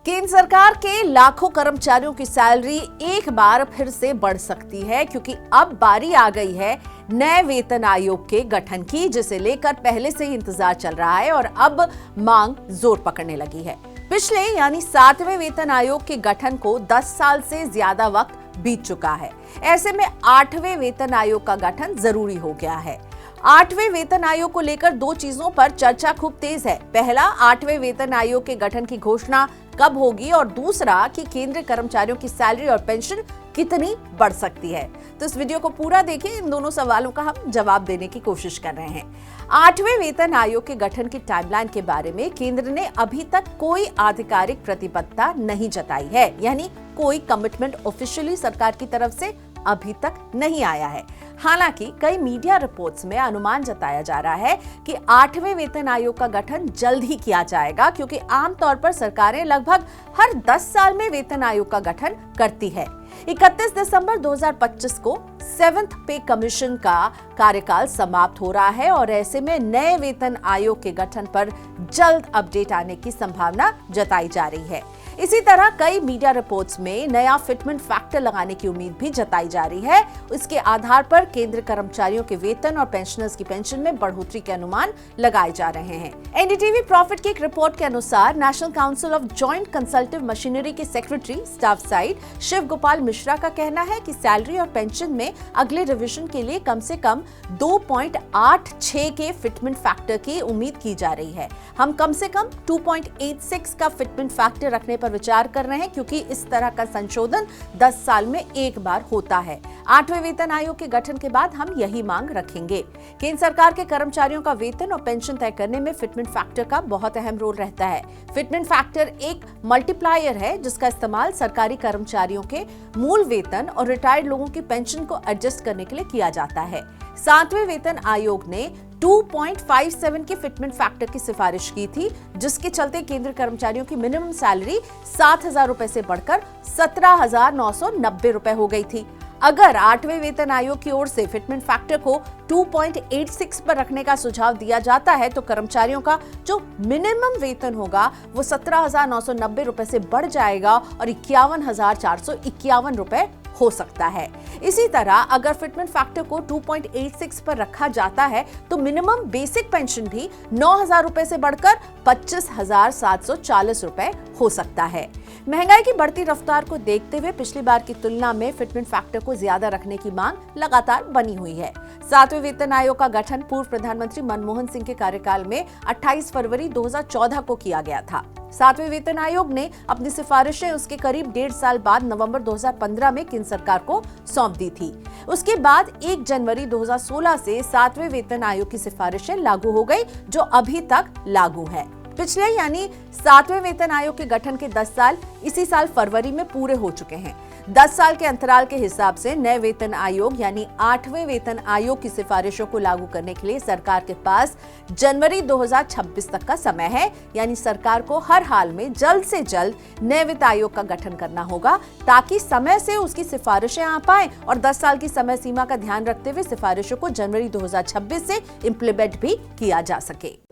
केंद्र सरकार के लाखों कर्मचारियों की सैलरी एक बार फिर से बढ़ सकती है क्योंकि अब बारी आ गई है नए वेतन आयोग के गठन की, जिसे लेकर पहले से ही इंतजार चल रहा है और अब मांग जोर पकड़ने लगी है। पिछले यानी 7वें वेतन आयोग के गठन को 10 साल से ज्यादा वक्त बीत चुका है। ऐसे में 8वें वेतन आयोग का गठन जरूरी हो गया है। 8वें वेतन आयोग को लेकर दो चीजों पर चर्चा खूब तेज है। पहला, 8वें वेतन आयोग के गठन की घोषणा कब होगी और दूसरा कि केंद्रीय कर्मचारियों की सैलरी और पेंशन कितनी बढ़ सकती है। तो इस वीडियो को पूरा देखें, इन दोनों सवालों का हम जवाब देने की कोशिश कर रहे हैं। 8वें वेतन आयोग के गठन की टाइमलाइन के बारे में केंद्र ने अभी तक कोई आधिकारिक प्रतिबद्धता नहीं जताई है, यानी कोई कमिटमेंट ऑफिशियली सरकार की तरफ से अभी तक नहीं आया है। हालांकि कई मीडिया रिपोर्ट्स में अनुमान जताया जा रहा है कि 8वें वेतन आयोग का गठन जल्द ही किया जाएगा, क्योंकि आमतौर पर सरकारें लगभग हर 10 साल में वेतन आयोग का गठन करती है। 31 दिसंबर 2025 को 7th पे कमीशन का कार्यकाल समाप्त हो रहा है और ऐसे में नए वेतन आयोग के गठन पर जल्द अपडेट आने की संभावना जताई जा रही है। इसी तरह कई मीडिया रिपोर्ट्स में नया फिटमेंट फैक्टर लगाने की उम्मीद भी जताई जा रही है। इसके आधार पर केंद्र कर्मचारियों के वेतन और पेंशनर्स की पेंशन में बढ़ोतरी के अनुमान लगाए जा रहे हैं। एनडीटीवी प्रॉफिट की एक रिपोर्ट के अनुसार national council of joint consultative machinery के secretary staff side Shiv Gopal Mishra का कहना है कि सैलरी और पेंशन में अगले रिवीजन के लिए कम से कम 2.86 के फिटमेंट फैक्टर की उम्मीद की जा रही है। हम कम से कम 2.86 का फिटमेंट फैक्टर रखने पर विचार कर रहे हैं, क्योंकि इस तरह का संशोधन 10 साल में एक बार होता है। 8वें वेतन आयोग के गठन के बाद हम यही मांग रखेंगे। केंद्र सरकार के कर्मचारियों का वेतन और पेंशन तय करने में फिटमेंट फैक्टर का बहुत अहम रोल रहता है। फिटमेंट फैक्टर एक मल्टीप्लायर है जिसका इस्तेमाल सरकारी कर्मचारियों के मूल वेतन और रिटायर्ड लोगों की पेंशन को एडजस्ट करने के लिए किया जाता है। 7वें वेतन आयोग ने 2.57 के फिटमेंट फैक्टर की सिफारिश की थी, जिसके चलते केंद्र कर्मचारियों की मिनिमम सैलरी 7,000 रुपए से बढ़कर 17,990 रुपए हो गई थी। अगर 8वें वेतन आयोग की ओर से फिटमेंट फैक्टर को 2.86 पर रखने का सुझाव दिया जाता है तो कर्मचारियों का जो मिनिमम वेतन होगा वो 17,990 रुपए से बढ़ जाएगा और 51,451 रुपए हो सकता है। इसी तरह अगर फिटमेंट फैक्टर को 2.86 पर रखा जाता है तो मिनिमम बेसिक पेंशन भी 9,000 रुपए से बढ़कर 25,740 रुपए हो सकता है। महंगाई की बढ़ती रफ्तार को देखते हुए पिछली बार की तुलना में फिटमेंट फैक्टर को ज्यादा रखने की मांग लगातार बनी हुई है। 7वें वेतन आयोग का गठन पूर्व प्रधानमंत्री मनमोहन सिंह के कार्यकाल में 28 फरवरी 2014 को किया गया था। 7वें वेतन आयोग ने अपनी सिफारिशें उसके करीब 1.5 साल बाद नवंबर 2015 में केंद्र सरकार को सौंप दी थी। उसके बाद 1 जनवरी 2016 से 7वें वेतन आयोग की सिफारिशें लागू हो गई, जो अभी तक लागू है। पिछले यानी 7वें वेतन आयोग के गठन के 10 साल इसी साल फरवरी में पूरे हो चुके हैं। 10 साल के अंतराल के हिसाब से नए वेतन आयोग यानी 8वें वेतन आयोग की सिफारिशों को लागू करने के लिए सरकार के पास जनवरी 2026 तक का समय है। यानी सरकार को हर हाल में जल्द से जल्द नए वित्त आयोग का गठन करना होगा, ताकि समय से उसकी सिफारिशें आ पाए और 10 साल की समय सीमा का ध्यान रखते हुए सिफारिशों को जनवरी 2026 से इंप्लीमेंट भी किया जा सके।